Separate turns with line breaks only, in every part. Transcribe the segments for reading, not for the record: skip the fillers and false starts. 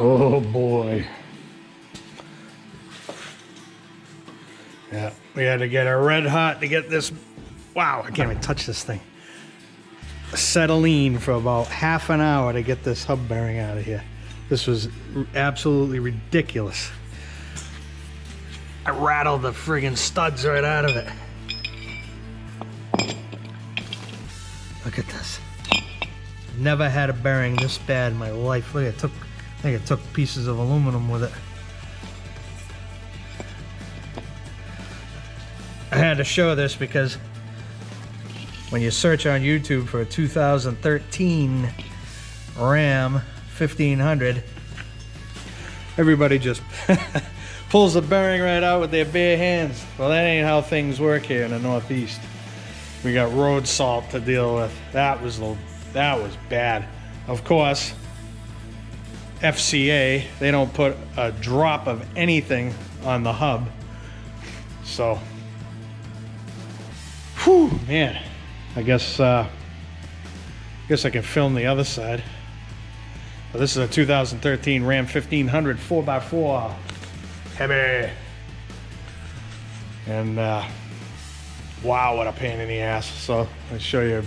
Oh boy. Yeah, we had to get a red hot to get this. Wow, I can't even touch this thing. Acetylene for about half an hour to get this hub bearing out of here. This was absolutely ridiculous. I rattled the friggin' studs right out of it. Look at this. Never had a bearing this bad in my life. Look, I think it took pieces of aluminum with it. I had to show this because when you search on YouTube for a 2013 Ram 1500, everybody just pulls the bearing right out with their bare hands. Well, that ain't how things work here in the Northeast. We got road salt to deal with. That was bad. Of course, FCA, they don't put a drop of anything on the hub. So, whew, man. I guess I can film the other side. Well, this is a 2013 Ram 1500 4x4. Heavy. And wow, what a pain in the ass. So I'll show you.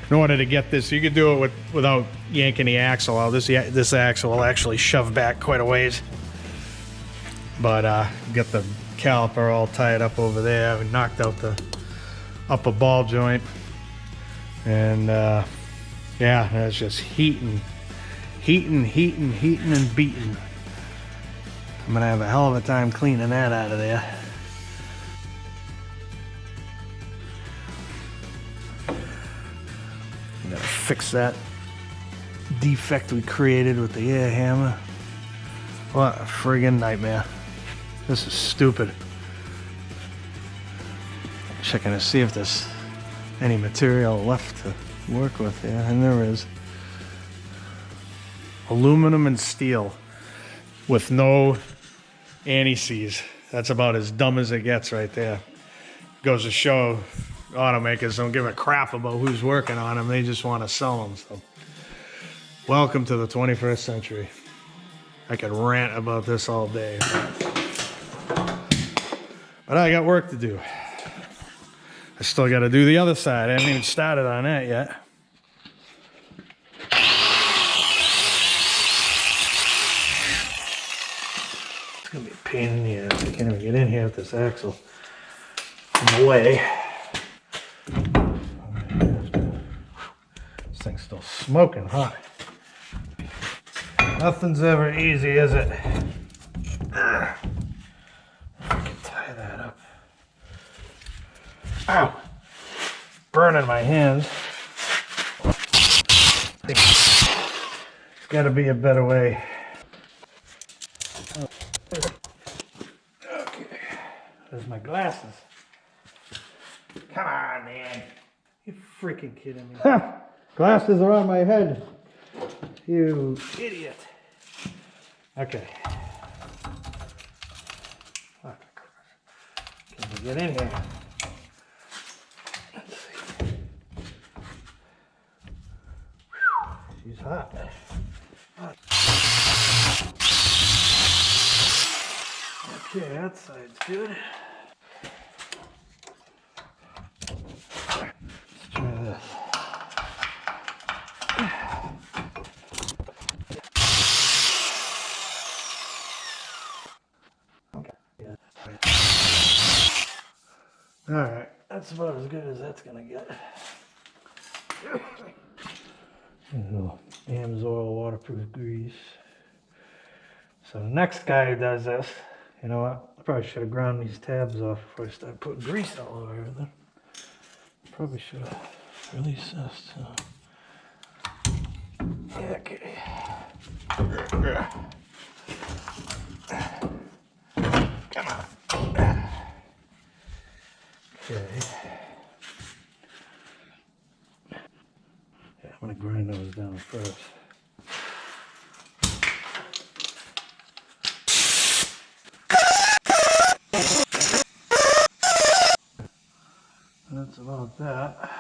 In order to get this, you could do it without yanking the axle out. This axle will actually shove back quite a ways. But get the caliper all tied up over there. We knocked out the upper ball joint. And yeah, it's just heating and beating. I'm gonna have a hell of a time cleaning that out of there. I'm gonna fix that defect we created with the air hammer. What a friggin' nightmare. This is stupid. Checking to see if there's any material left to work with. Yeah, and there is. Aluminum and steel with no anti-seize. That's about as dumb as it gets right there. Goes to show automakers don't give a crap about who's working on them. They just want to sell them. So, welcome to the 21st century. I could rant about this all day. But I got work to do. I still got to do the other side. I haven't even started on that yet. It's going to be a pain in the ass. I can't even get in here with this axle in the way. This thing's still smoking hot. Nothing's ever easy, is it? I can tie that up. Ow! Burning my hands. There's got to be a better way. Okay. There's my glasses. Come on, man. You freaking kidding me? Glasses are on my head. You idiot. Okay. Can we get in here? Let's see. She's hot. Okay, that side's good. Let's try this. All right, that's about as good as that's gonna get. Amsoil waterproof grease. So the next guy who does this, you know what? I probably should have ground these tabs off before I start putting grease all over everything. Probably should have released this. Okay. Come on. Okay. Yeah, I'm gonna grind those down first. That's about that.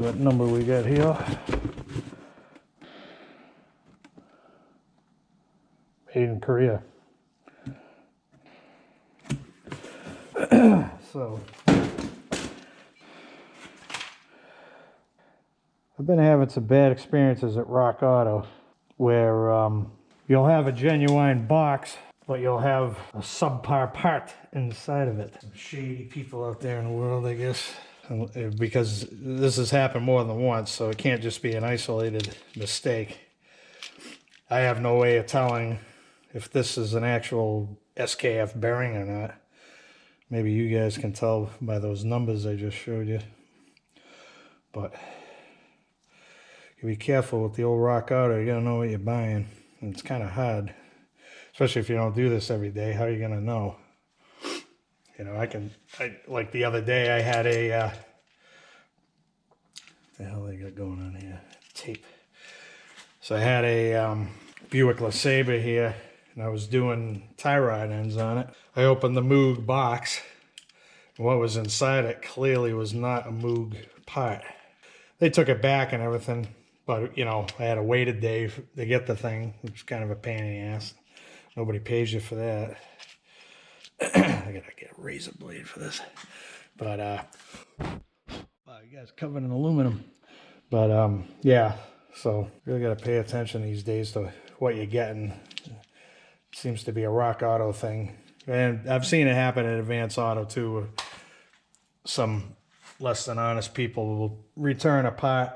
what number we got here. Made in Korea. So I've been having some bad experiences at Rock Auto where you'll have a genuine box, but you'll have a subpar part inside of it. Some shady people out there in the world, I guess, because this has happened more than once, so it can't just be an isolated mistake. I have no way of telling if this is an actual SKF bearing or not. Maybe you guys can tell by those numbers I just showed you. But you be careful with the old Rock Auto. You gotta know what you're buying. And it's kind of hard, especially if you don't do this every day. How are you gonna know? You know, like the other day I had a, what the hell they got going on here? Tape. So I had a Buick LeSabre here, and I was doing tie rod ends on it. I opened the Moog box, and what was inside it clearly was not a Moog part. They took it back and everything, but you know, I had to wait a day to get the thing, which is kind of a pain in the ass. Nobody pays you for that. I gotta get a razor blade for this. But wow, you guys covered in aluminum. But yeah, so really gotta pay attention these days to what you're getting. It seems to be a Rock Auto thing. And I've seen it happen at Advance Auto too, where some less than honest people will return a part,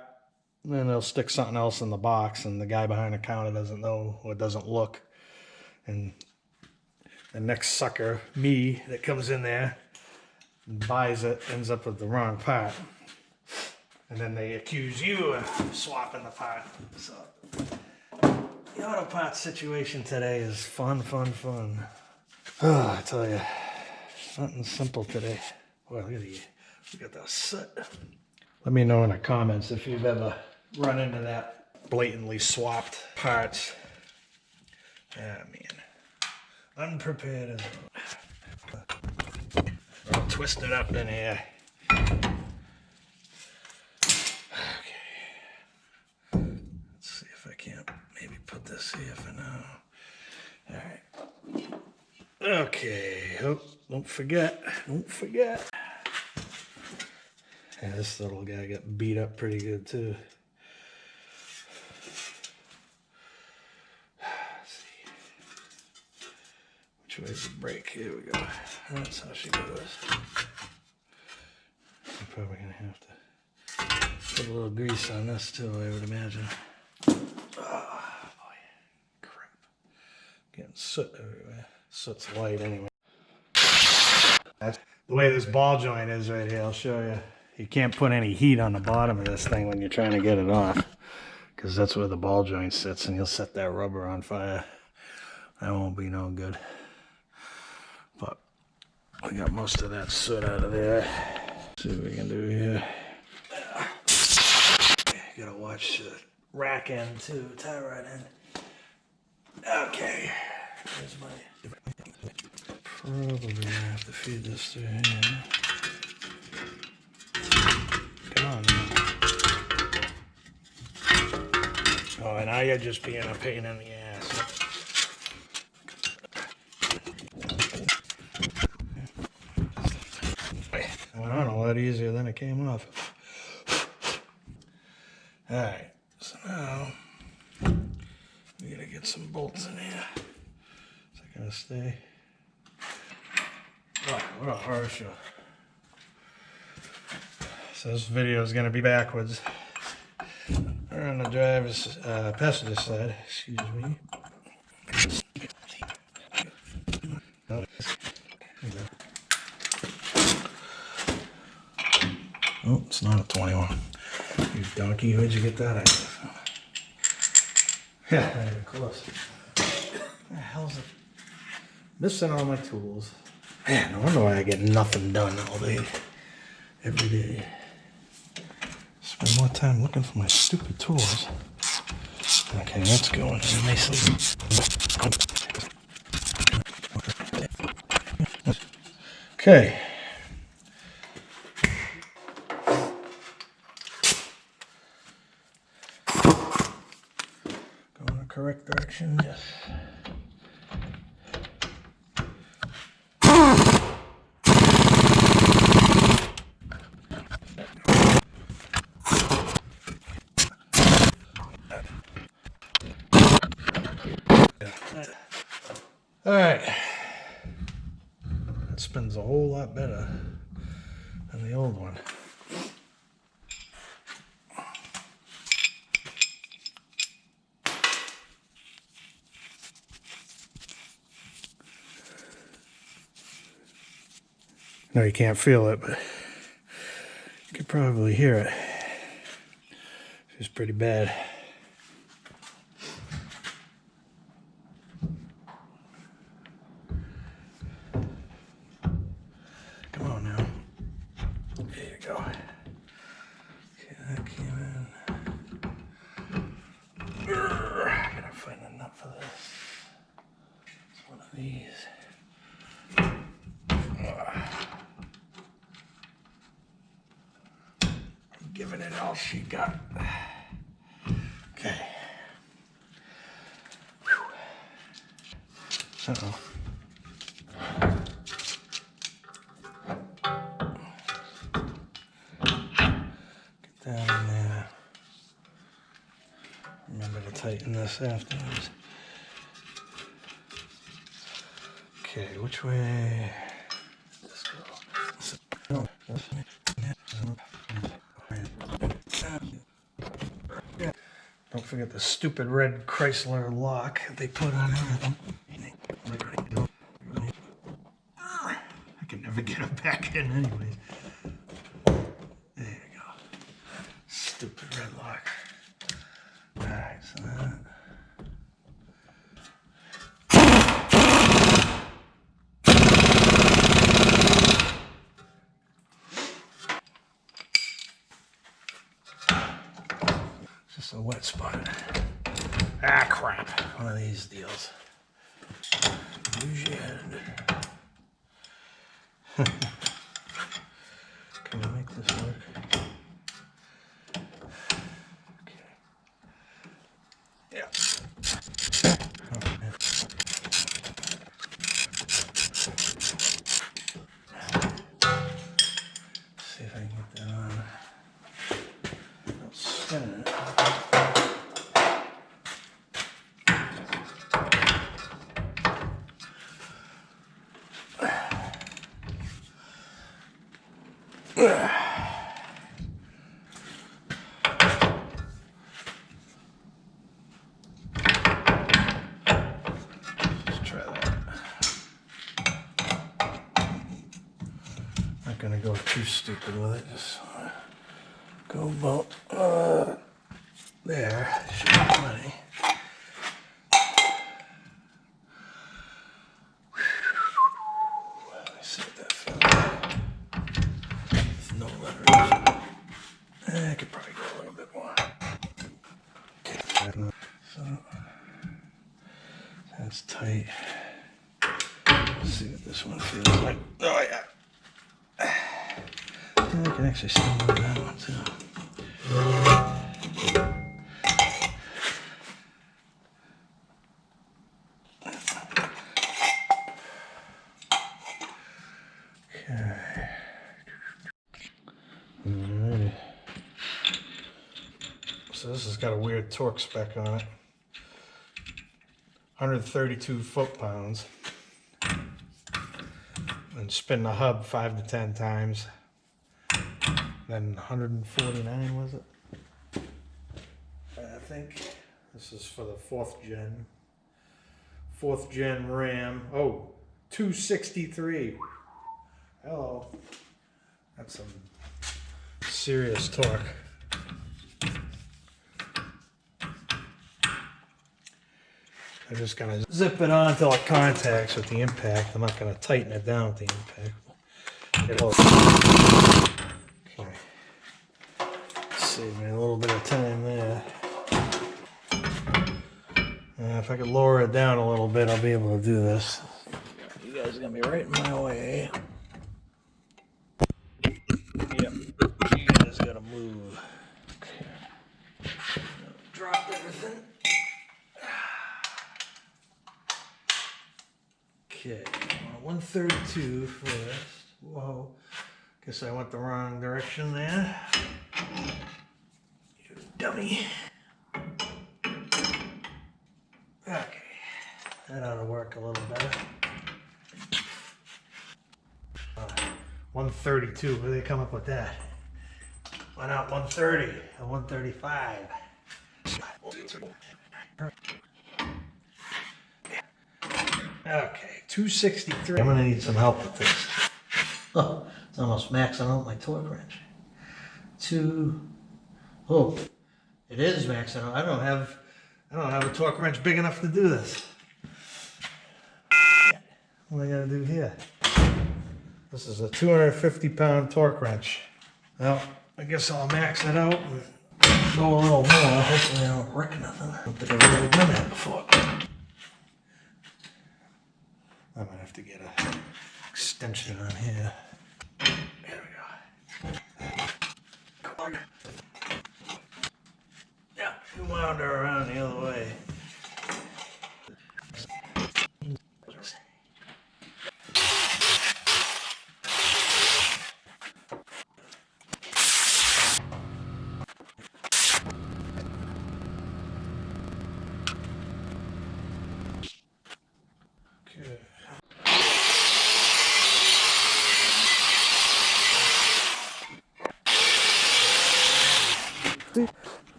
and then they'll stick something else in the box, and the guy behind the counter doesn't know or doesn't look. And the next sucker, me, that comes in there and buys it, ends up with the wrong part. And then they accuse you of swapping the part. So the auto parts situation today is fun. Oh, I tell you, nothing simple today. Well, look at you. Look at that soot. Let me know in the comments if you've ever run into that blatantly swapped parts. Ah, man. Unprepared as well. All twisted up in here. Okay. Let's see if I can't maybe put this here for now. All right. Okay. Oh, don't forget. Yeah, this little guy got beat up pretty good too. Let's see. Which way's the brake? Here we go. That's how she goes. I'm probably gonna have to put a little grease on this too, I would imagine. Oh boy. Crap. Getting soot everywhere. Soot's light anyway. That's the way this ball joint is right here. I'll show you. You can't put any heat on the bottom of this thing when you're trying to get it off, because that's where the ball joint sits, and you'll set that rubber on fire. That won't be no good. But we got most of that soot out of there. Let's see what we can do here. You gotta watch the rack end too, tie rod end. Okay, here's my. Probably gonna have to feed this through here. Come on, man. Oh, and now you're just being a pain in the ass. It went on a lot easier than it came off. Alright, so now we gotta get some bolts in here. Is that gonna stay? Wow, what a horror show. So this video is going to be backwards. We're on the driver's passenger side, excuse me. Oh, it's not a 21. You donkey, where'd you get that idea from? Yeah, not even close. What the hell's it? Missing all my tools. Man, no wonder why I get nothing done all day, every day. Spend more time looking for my stupid tools. Okay, that's going in nicely. Okay. All right, it spins a whole lot better than the old one. No, you can't feel it, but you can probably hear it. It's pretty bad. Come on now. There you go. Okay, that came in. I gotta find a nut for this. It's one of these. I'm giving it all she got. Okay. Uh-oh. Get that in there. Remember to tighten this afterwards. Okay, which way does this go? Don't forget the stupid red Chrysler lock that they put on everything. I can never get it back in anyways. There you go. Stupid red lock. Alright, so that. Just a wet spot. Ah, crap. One of these deals. Use your head. Can we make this work? Okay. Yeah. Okay. See if I can get that on. I'll spin it. Let's try that. Not gonna go too stupid with it. Just go about there. Should be plenty. Let me see what that feels like. With no letters. I could probably go a little bit more. Okay. So that's tight. Let's see what this one feels like. Oh yeah. I can actually still move that one too. Okay. Alrighty. So this has got a weird torque spec on it. 132 foot-pounds. And spin the hub 5 to 10 times. Then 149 was it? I think this is for the 4th gen. 4th gen RAM. Oh, 263. Hello. That's some serious torque. I'm just gonna zip it on until it contacts with the impact. I'm not gonna tighten it down with the impact. Okay. Save me a little bit of time there. If I could lower it down a little bit, I'll be able to do this. You guys are gonna be right in my way. Yep. You guys gotta move. Okay. Drop everything. Okay. 132 first. Whoa. Guess I went the wrong direction there. You dummy. Okay. That ought to work a little better. 132. Where do they come up with that? Why not 130 or 135? Okay, 263. I'm gonna need some help with this. Oh, it's almost maxing out my torque wrench. Oh, it is maxing out. I don't have a torque wrench big enough to do this. What do I gotta do here? This is a 250-pound torque wrench. Well, I guess I'll max it out and go a little more. Hopefully I don't wreck nothing. I don't think I've ever done that before. I might have to get an extension on here. There we go. Yeah, you wound her around the other way.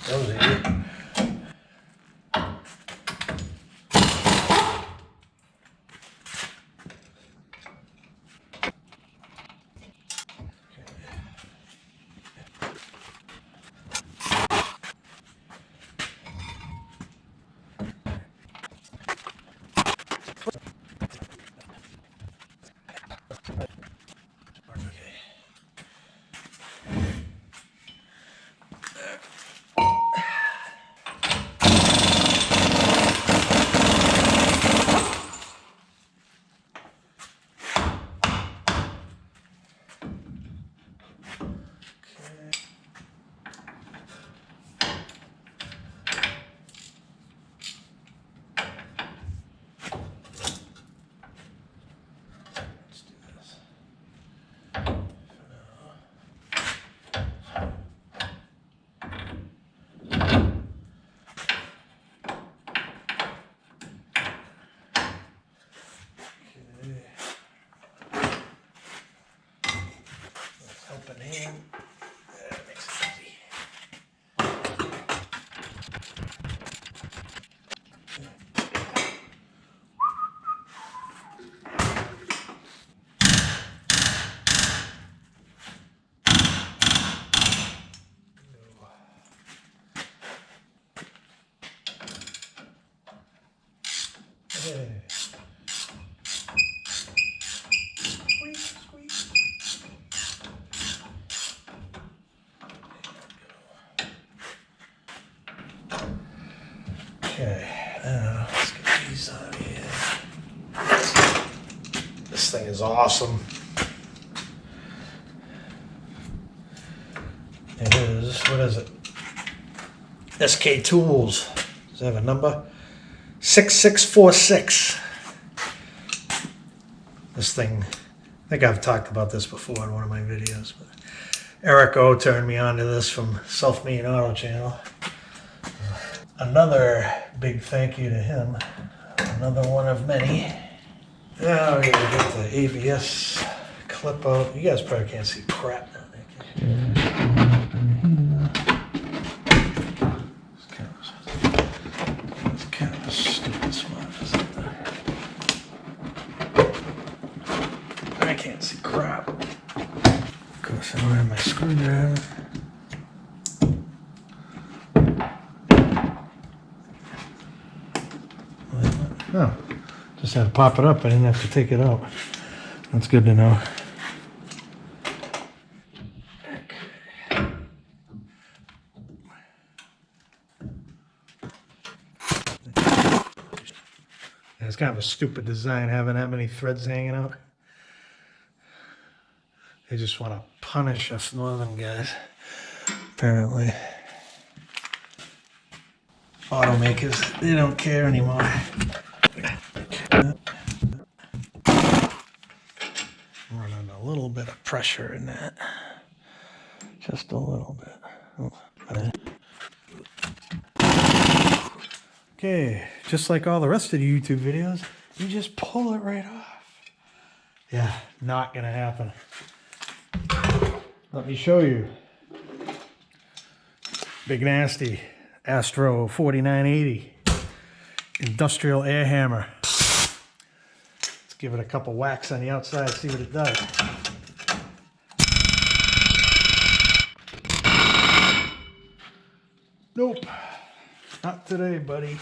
That was easy. Helping hand. That makes it easy. Hey. Okay, now let's get these on here. This thing is awesome. It is, what is it? SK Tools. Does it have a number? 6646. This thing, I think I've talked about this before in one of my videos, but Eric O turned me on to this from Self-Made Auto Channel. Another big thank you to him. Another one of many. Now we're gonna get the ABS clip out. You guys probably can't see crap down there. It's kind of a stupid spot, isn't it? I can't see crap. Of course, I don't have my screwdriver. Oh, just had to pop it up. I didn't have to take it out. That's good to know. It's kind of a stupid design having that many threads hanging out. They just want to punish us northern guys, apparently. Automakers, they don't care anymore. Running a little bit of pressure in that. Just a little bit. Okay, just like all the rest of the YouTube videos, you just pull it right off. Yeah, not gonna happen. Let me show you. Big Nasty Astro 4980 industrial air hammer. Let's give it a couple whacks on the outside, see what it does. Nope, not today, buddy.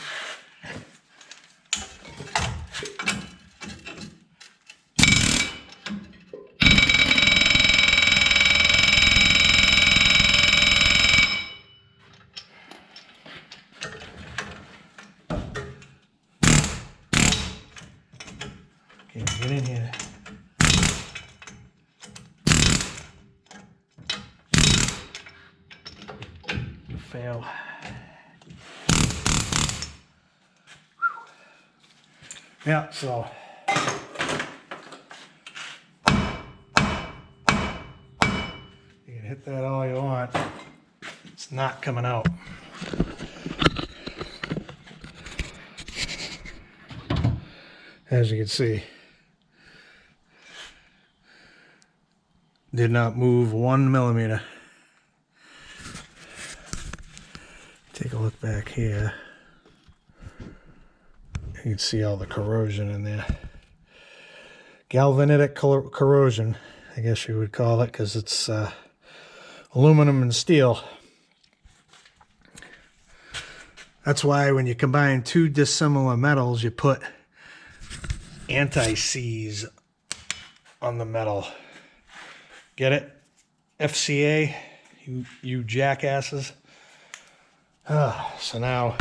Get in here. You fail. Yeah, so you can hit that all you want. It's not coming out. As you can see, did not move 1 millimeter. Take a look back here. You can see all the corrosion in there. Galvanitic corrosion, I guess you would call it, because it's aluminum and steel. That's why when you combine two dissimilar metals, you put anti-seize on the metal. Get it? FCA, you jackasses. So now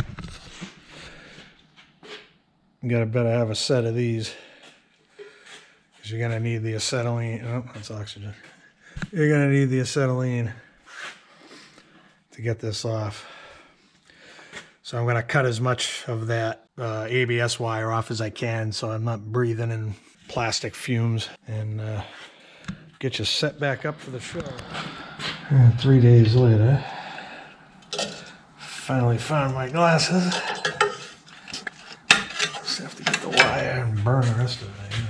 you better have a set of these, because you're gonna need the acetylene. Oh, that's oxygen. You're gonna need the acetylene to get this off. So I'm gonna cut as much of that ABS wire off as I can, so I'm not breathing in plastic fumes, and get you set back up for the show. And 3 days later, finally found my glasses. Just have to get the wire and burn the rest of it, I guess.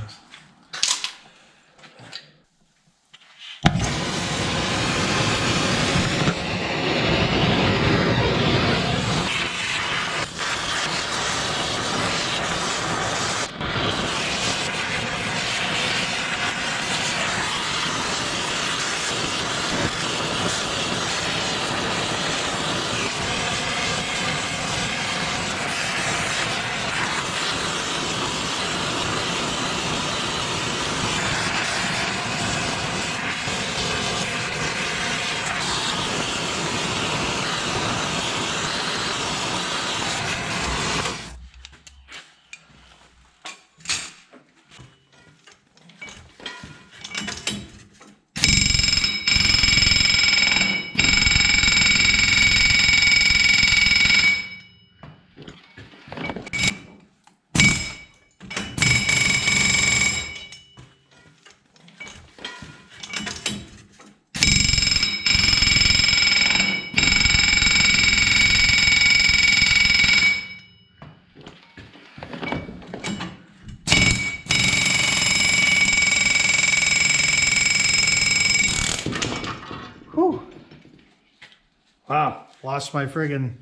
lost my friggin'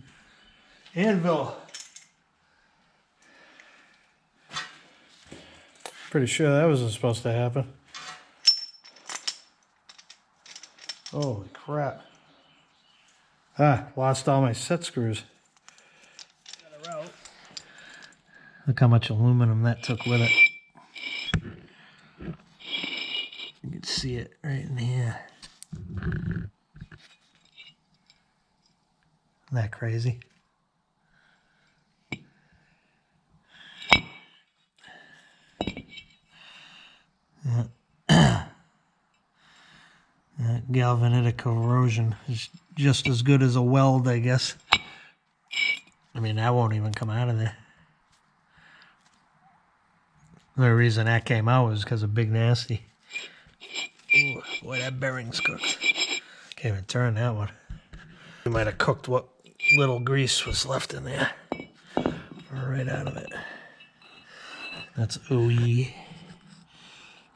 anvil. Pretty sure that wasn't supposed to happen. Holy crap. Ah, lost all my set screws. Look how much aluminum that took with it. You can see it right in here. Isn't that crazy? That galvanitic corrosion is just as good as a weld, I guess. I mean, that won't even come out of there. The reason that came out was because of Big Nasty. Ooh, boy, that bearing's cooked. Can't even turn that one. We might have cooked what little grease was left in there. Right out of it. That's OE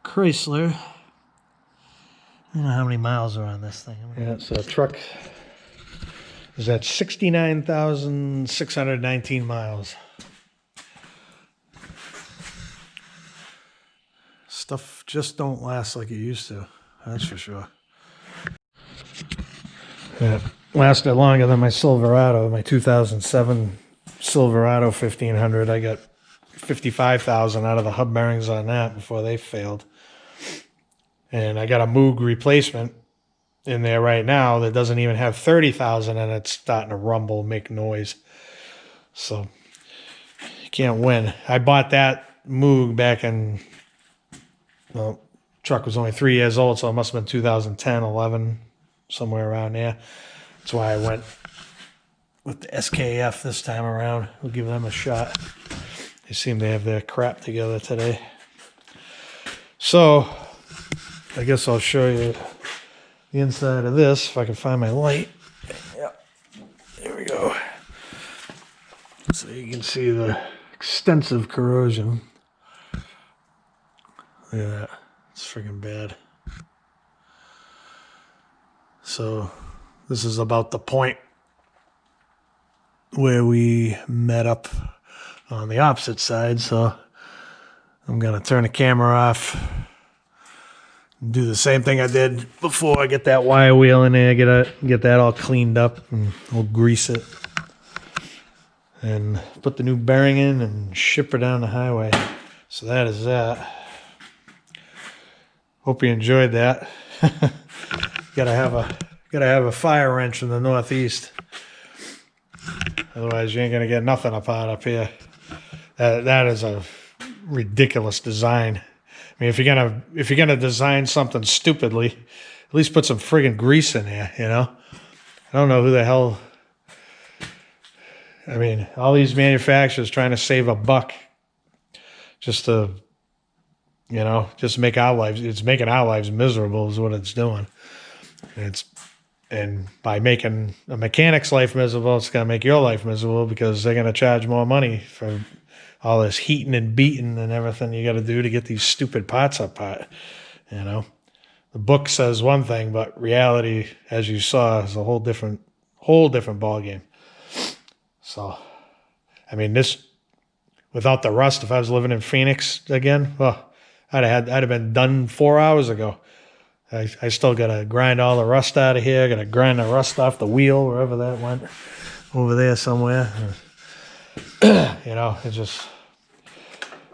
Chrysler. I don't know how many miles are on this thing. Yeah, so the truck is at 69,619 miles. Stuff just don't last like it used to, that's for sure. It lasted longer than my Silverado, my 2007 Silverado 1500. I got 55,000 out of the hub bearings on that before they failed. And I got a Moog replacement in there right now that doesn't even have 30,000 and it's starting to rumble, make noise. So you can't win. I bought that Moog back in, well, truck was only 3 years old, so it must have been 2010, 11, somewhere around there. That's why I went with the SKF this time around. We'll give them a shot. They seem to have their crap together today. So I guess I'll show you the inside of this if I can find my light. Yep, there we go. So you can see the extensive corrosion. Look at that, it's freaking bad. So this is about the point where we met up on the opposite side. So I'm gonna turn the camera off. Do the same thing I did before. I get that wire wheel in there, get that all cleaned up, and we'll grease it and put the new bearing in and ship her down the highway. So that is that. Hope you enjoyed that. gotta have a fire wrench in the Northeast, otherwise you ain't gonna get nothing up here. That is a ridiculous design. I mean, if you're gonna design something stupidly, at least put some friggin' grease in there, you know? I don't know who the hell. I mean, all these manufacturers trying to save a buck just to, you know, just make our lives. It's making our lives miserable is what it's doing. And by making a mechanic's life miserable, it's gonna make your life miserable because they're gonna charge more money for all this heating and beating and everything you got to do to get these stupid parts apart. You know, the book says one thing, but reality, as you saw, is a whole different ball game. So, I mean, this without the rust, if I was living in Phoenix again, well, I'd have been done 4 hours ago. I still got to grind all the rust out of here. Got to grind the rust off the wheel wherever that went, over there somewhere. You know, it just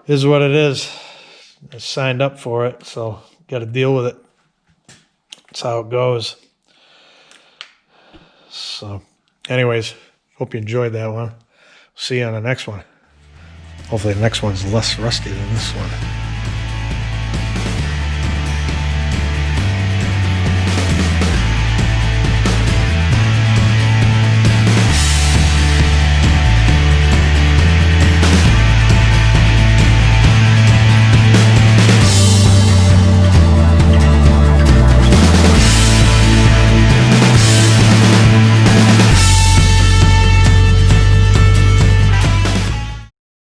is what it is. I signed up for it, so got to deal with it. That's how it goes. So, anyways, hope you enjoyed that one. See you on the next one. Hopefully the next one's less rusty than this one.